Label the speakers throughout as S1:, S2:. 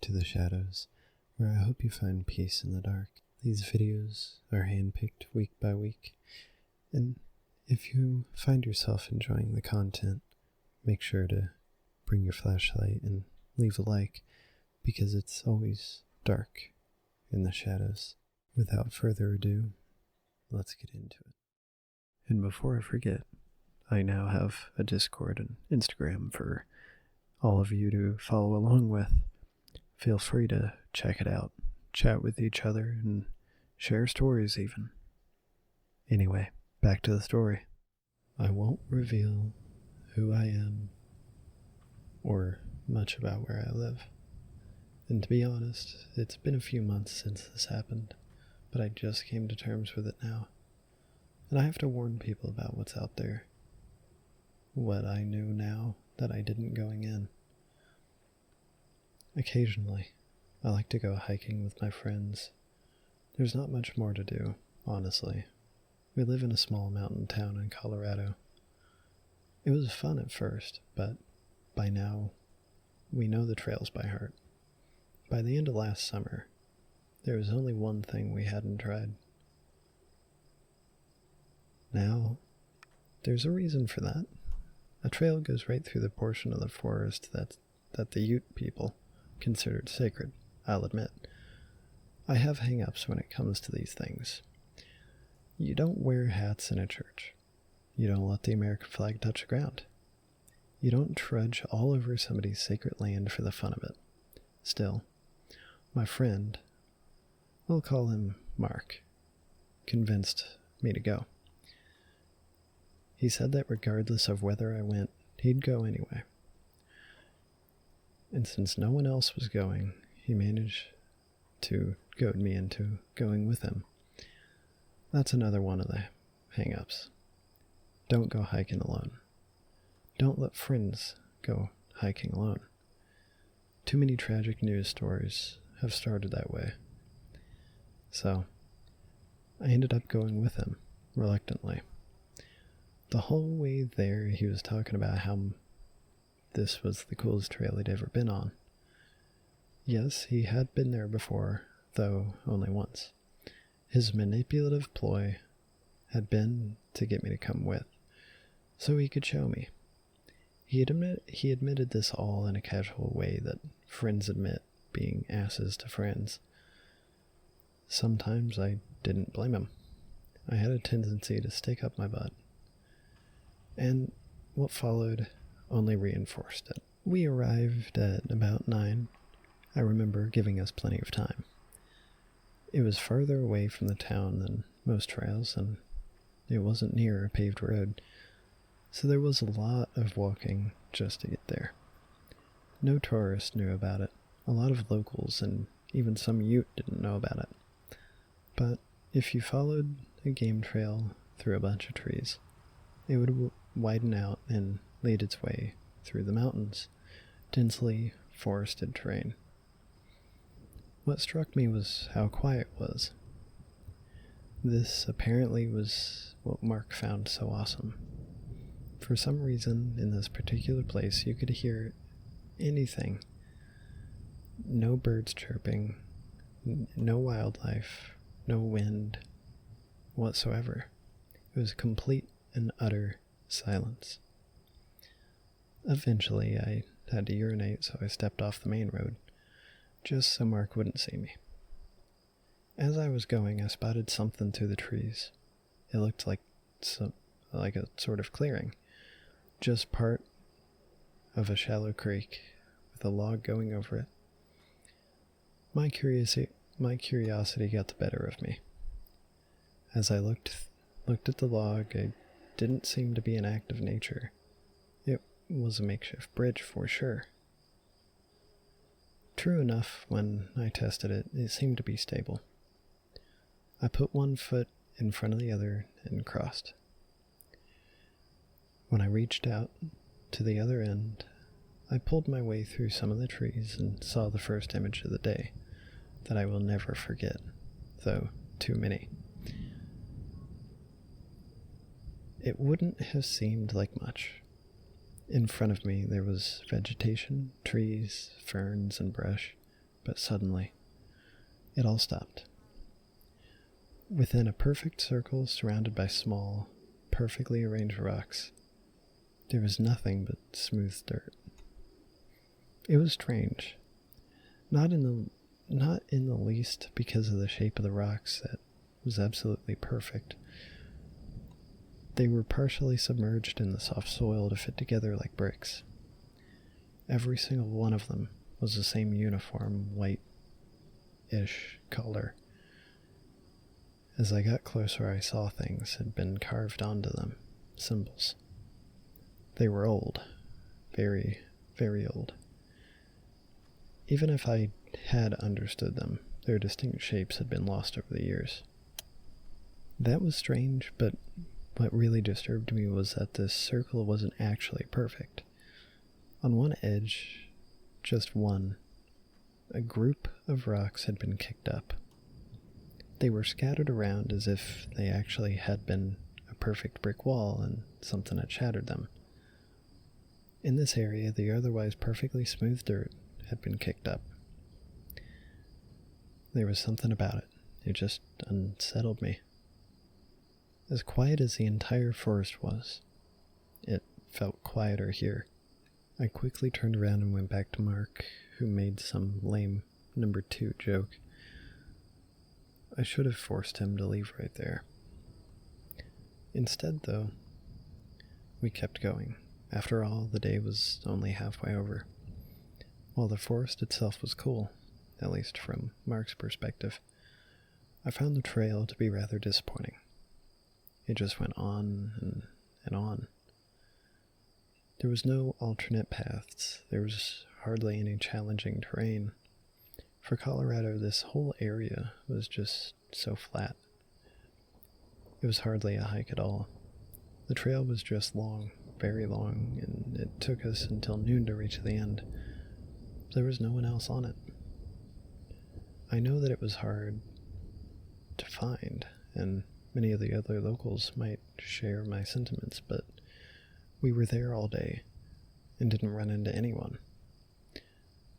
S1: into the shadows, where I hope you find peace in the dark. These videos are handpicked week by week, and if you find yourself enjoying the content, make sure to bring your flashlight and leave a like, because it's always dark in the shadows. Without further ado, let's get into it. And before I forget, I now have a Discord and Instagram for all of you to follow along with. Feel free to check it out, chat with each other, and share stories even. Anyway, back to the story. I won't reveal who I am or much about where I live. And to be honest, it's been a few months since this happened, but I just came to terms with it now. And I have to warn people about what's out there. What I knew now that I didn't going in. Occasionally, I like to go hiking with my friends. There's not much more to do, honestly. We live in a small mountain town in Colorado. It was fun at first, but by now, we know the trails by heart. By the end of last summer, there was only one thing we hadn't tried. Now, there's a reason for that. A trail goes right through the portion of the forest that the Ute people considered sacred, I'll admit. I have hang-ups when it comes to these things. You don't wear hats in a church. You don't let the American flag touch the ground. You don't trudge all over somebody's sacred land for the fun of it. Still, my friend, we'll call him Mark, convinced me to go. He said that regardless of whether I went, he'd go anyway. And since no one else was going, he managed to goad me into going with him. That's another one of the hang-ups. Don't go hiking alone. Don't let friends go hiking alone. Too many tragic news stories have started that way. So, I ended up going with him, reluctantly. The whole way there, he was talking about how this was the coolest trail he'd ever been on. Yes, he had been there before, though only once. His manipulative ploy had been to get me to come with, so he could show me. He admitted this all in a casual way that friends admit being asses to friends. Sometimes I didn't blame him. I had a tendency to stick up my butt. And what followed only reinforced it. We arrived at about 9. I remember giving us plenty of time. It was farther away from the town than most trails, and it wasn't near a paved road, so there was a lot of walking just to get there. No tourists knew about it. A lot of locals and even some Ute didn't know about it. But if you followed a game trail through a bunch of trees, it would widen out and lead its way through the mountains, densely forested terrain. What struck me was how quiet it was. This apparently was what Mark found so awesome. For some reason, in this particular place, you could hear anything. No birds chirping, no wildlife, no wind whatsoever. It was complete and utter silence. Eventually, I had to urinate, so I stepped off the main road, just so Mark wouldn't see me. As I was going, I spotted something through the trees. It looked like a sort of clearing, just part of a shallow creek with a log going over it. My curiosity got the better of me. As I looked at the log, it didn't seem to be an act of nature. It was a makeshift bridge for sure. True enough, when I tested it, it seemed to be stable. I put one foot in front of the other and crossed. When I reached out to the other end, I pulled my way through some of the trees and saw the first image of the day that I will never forget, though too many. It wouldn't have seemed like much. In front of me there was vegetation, trees, ferns, and brush, but suddenly, it all stopped. Within a perfect circle surrounded by small, perfectly arranged rocks, there was nothing but smooth dirt. It was strange, not in the least because of the shape of the rocks that was absolutely perfect. They were partially submerged in the soft soil to fit together like bricks. Every single one of them was the same uniform white-ish color. As I got closer, I saw things had been carved onto them, symbols. They were old, very, very old. Even if I had understood them, their distinct shapes had been lost over the years. That was strange, but what really disturbed me was that this circle wasn't actually perfect. On one edge, just one, a group of rocks had been kicked up. They were scattered around as if they actually had been a perfect brick wall and something had shattered them. In this area, the otherwise perfectly smooth dirt had been kicked up. There was something about it. It just unsettled me. As quiet as the entire forest was, it felt quieter here. I quickly turned around and went back to Mark, who made some lame number 2 joke. I should have forced him to leave right there. Instead, though, we kept going. After all, the day was only halfway over. While the forest itself was cool, at least from Mark's perspective, I found the trail to be rather disappointing. It just went on and on. There was no alternate paths. There was hardly any challenging terrain. For Colorado, this whole area was just so flat. It was hardly a hike at all. The trail was just long, very long, and it took us until noon to reach the end. There was no one else on it. I know that it was hard to find, and many of the other locals might share my sentiments, but we were there all day and didn't run into anyone.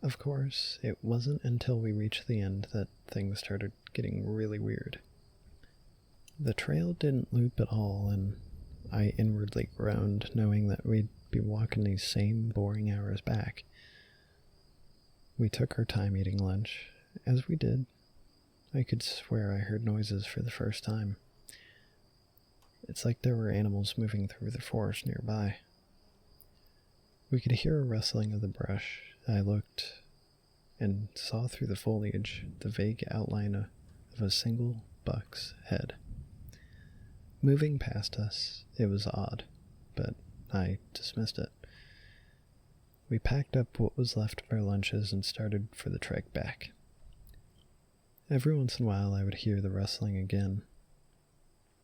S1: Of course, it wasn't until we reached the end that things started getting really weird. The trail didn't loop at all, and I inwardly groaned, knowing that we'd be walking these same boring hours back. We took our time eating lunch. As we did, I could swear I heard noises for the first time. It's like there were animals moving through the forest nearby. We could hear a rustling of the brush. I looked and saw through the foliage the vague outline of a single buck's head. Moving past us, it was odd, but I dismissed it. We packed up what was left of our lunches and started for the trek back. Every once in a while I would hear the rustling again.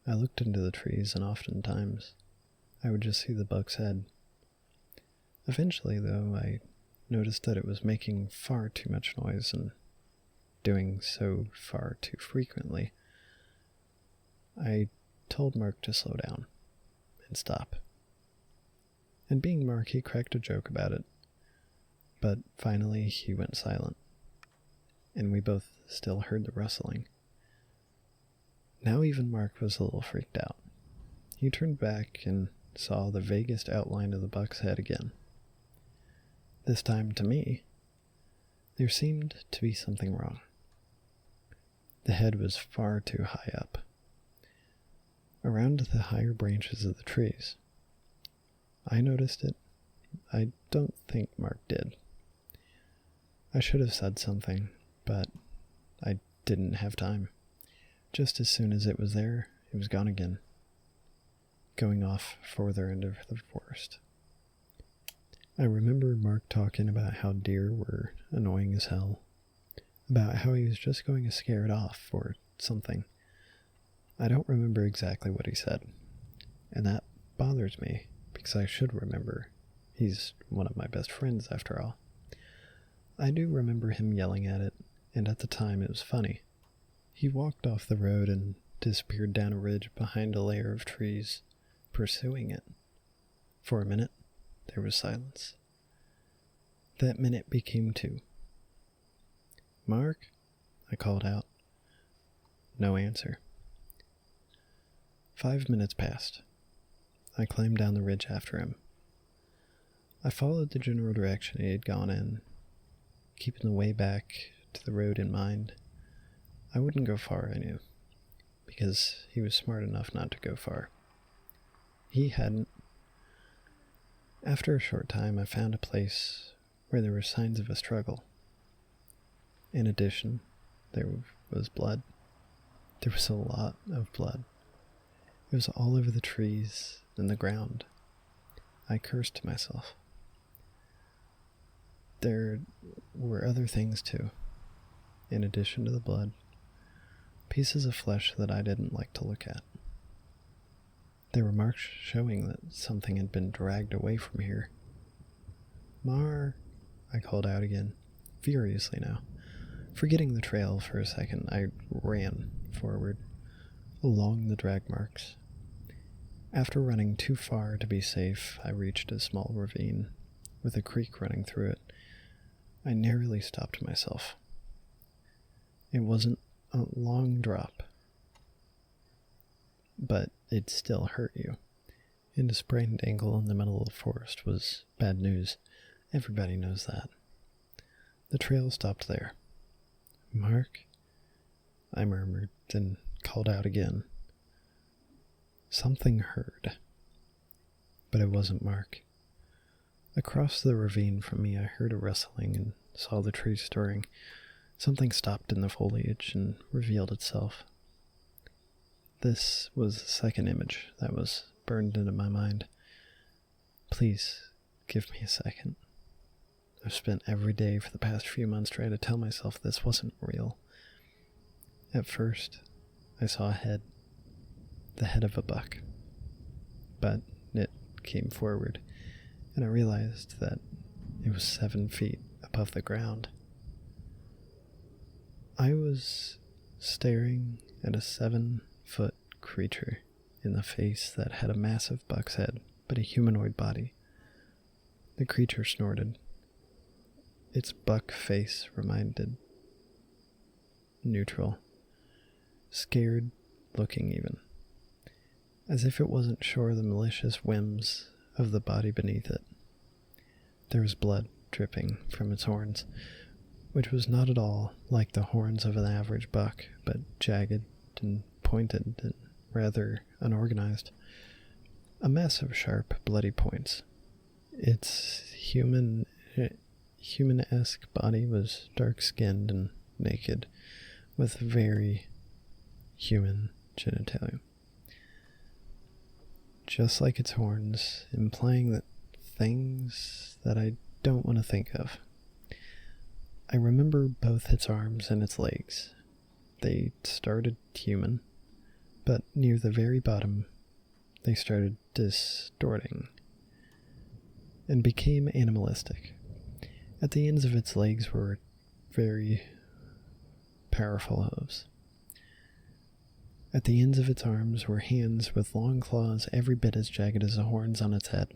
S1: I looked into the trees, and oftentimes I would just see the buck's head. Eventually, though, I noticed that it was making far too much noise and doing so far too frequently. I told Mark to slow down and stop. And being Mark, he cracked a joke about it. But finally he went silent, and we both still heard the rustling. Now even Mark was a little freaked out. He turned back and saw the vaguest outline of the buck's head again. This time, to me, there seemed to be something wrong. The head was far too high up, around the higher branches of the trees. I noticed it. I don't think Mark did. I should have said something, but I didn't have time. Just as soon as it was there, it was gone again, going off further into the forest. I remember Mark talking about how deer were annoying as hell, about how he was just going to scare it off or something. I don't remember exactly what he said, and that bothers me because I should remember. He's one of my best friends, after all. I do remember him yelling at it, and at the time it was funny. He walked off the road and disappeared down a ridge behind a layer of trees, pursuing it. For a minute, there was silence. That minute became 2. Mark? I called out. No answer. 5 minutes passed. I climbed down the ridge after him. I followed the general direction he had gone in, keeping the way back to the road in mind. I wouldn't go far, I knew, because he was smart enough not to go far. He hadn't. After a short time, I found a place where there were signs of a struggle. In addition, there was blood. There was a lot of blood. It was all over the trees and the ground. I cursed to myself. There were other things too. In addition to the blood, pieces of flesh that I didn't like to look at. There were marks showing that something had been dragged away from here. Mar, I called out again, furiously now. Forgetting the trail for a second, I ran forward, along the drag marks. After running too far to be safe, I reached a small ravine, with a creek running through it. I narrowly stopped myself. It wasn't a long drop, but it still hurt you. And a sprained ankle in the middle of the forest was bad news. Everybody knows that. The trail stopped there. Mark? I murmured, then called out again. Something heard, but it wasn't Mark. Across the ravine from me, I heard a rustling and saw the trees stirring. Something stopped in the foliage and revealed itself. This was the second image that was burned into my mind. Please, give me a second. I've spent every day for the past few months trying to tell myself this wasn't real. At first, I saw a head. The head of a buck. But it came forward, and I realized that it was 7 feet above the ground. I was staring at a 7-foot creature in the face that had a massive buck's head, but a humanoid body. The creature snorted. Its buck face reminded neutral, scared looking even, as if it wasn't sure the malicious whims of the body beneath it. There was blood dripping from its horns, which was not at all like the horns of an average buck, but jagged and pointed and rather unorganized. A mess of sharp, bloody points. Its human-esque body was dark-skinned and naked, with very human genitalia. Just like its horns, implying that things that I don't want to think of. I remember both its arms and its legs. They started human, but near the very bottom, they started distorting and became animalistic. At the ends of its legs were very powerful hooves. At the ends of its arms were hands with long claws every bit as jagged as the horns on its head.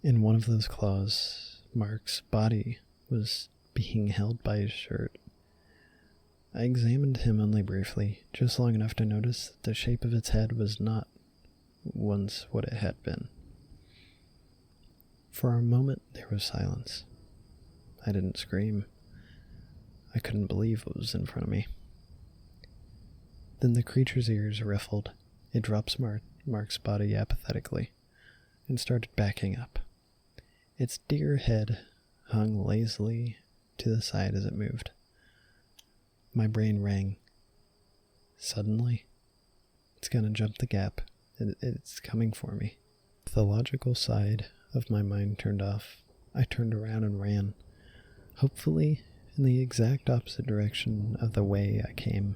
S1: In one of those claws, Mark's body was being held by his shirt. I examined him only briefly, just long enough to notice that the shape of its head was not once what it had been. For a moment there was silence. I didn't scream. I couldn't believe what was in front of me. Then the creature's ears riffled. It dropped Mark's body apathetically and started backing up. Its deer head hung lazily to the side as it moved. My brain rang. Suddenly, it's gonna jump the gap. It's coming for me. With the logical side of my mind turned off, I turned around and ran, hopefully in the exact opposite direction of the way I came.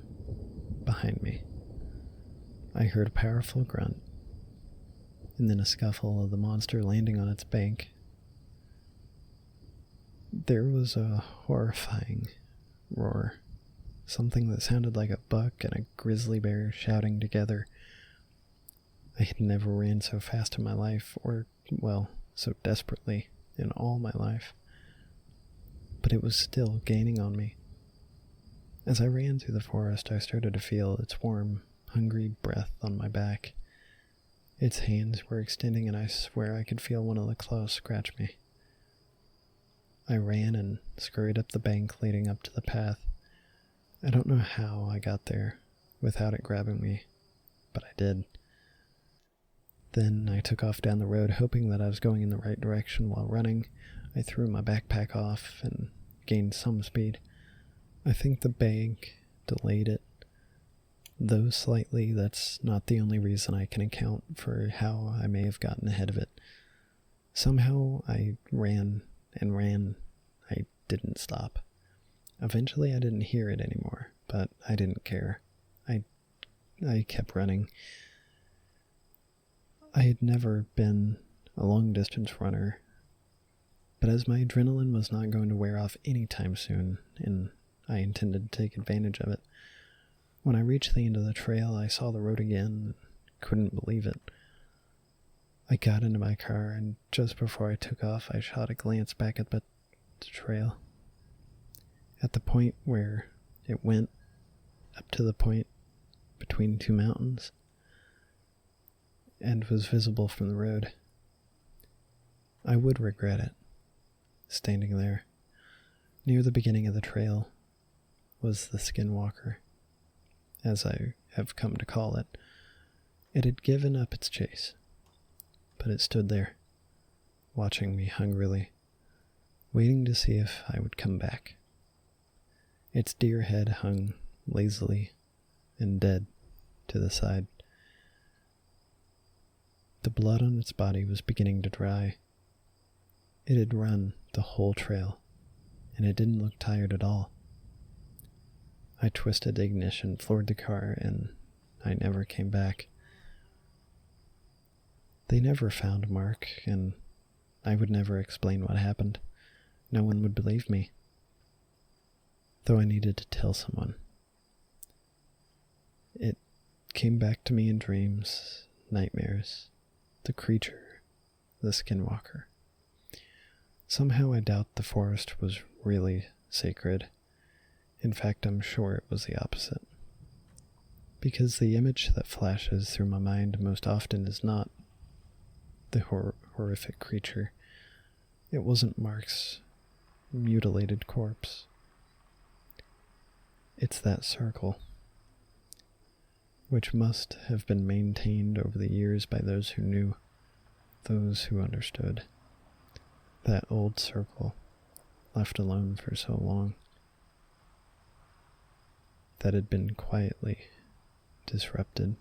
S1: Behind me, I heard a powerful grunt, and then a scuffle of the monster landing on its bank. There was a horrifying roar, something that sounded like a buck and a grizzly bear shouting together. I had never ran so fast in my life, or, well, so desperately in all my life. But it was still gaining on me. As I ran through the forest, I started to feel its warm, hungry breath on my back. Its hands were extending, and I swear I could feel one of the claws scratch me. I ran and scurried up the bank leading up to the path. I don't know how I got there without it grabbing me, but I did. Then I took off down the road, hoping that I was going in the right direction while running. I threw my backpack off and gained some speed. I think the bag delayed it, though slightly. That's not the only reason I can account for how I may have gotten ahead of it. Somehow I ran and ran. I didn't stop. Eventually I didn't hear it anymore, but I didn't care. I kept running. I had never been a long-distance runner, but as my adrenaline was not going to wear off anytime soon, and I intended to take advantage of it, when I reached the end of the trail, I saw the road again and couldn't believe it. I got into my car, and just before I took off, I shot a glance back at the trail. At the point where it went up to the point between two mountains and was visible from the road. I would regret it. Standing there, near the beginning of the trail, was the SkinWalker, as I have come to call it. It had given up its chase, but it stood there, watching me hungrily, waiting to see if I would come back. Its deer head hung lazily and dead to the side. The blood on its body was beginning to dry. It had run the whole trail, and it didn't look tired at all. I twisted the ignition, floored the car, and I never came back. They never found Mark, and I would never explain what happened. No one would believe me, though I needed to tell someone. It came back to me in dreams, nightmares, the creature, the SkinWalker. Somehow I doubt the forest was really sacred. In fact, I'm sure it was the opposite. Because the image that flashes through my mind most often is not the horrific creature. It wasn't Mark's mutilated corpse. It's that circle, which must have been maintained over the years by those who knew, those who understood. That old circle, left alone for so long, that had been quietly disrupted.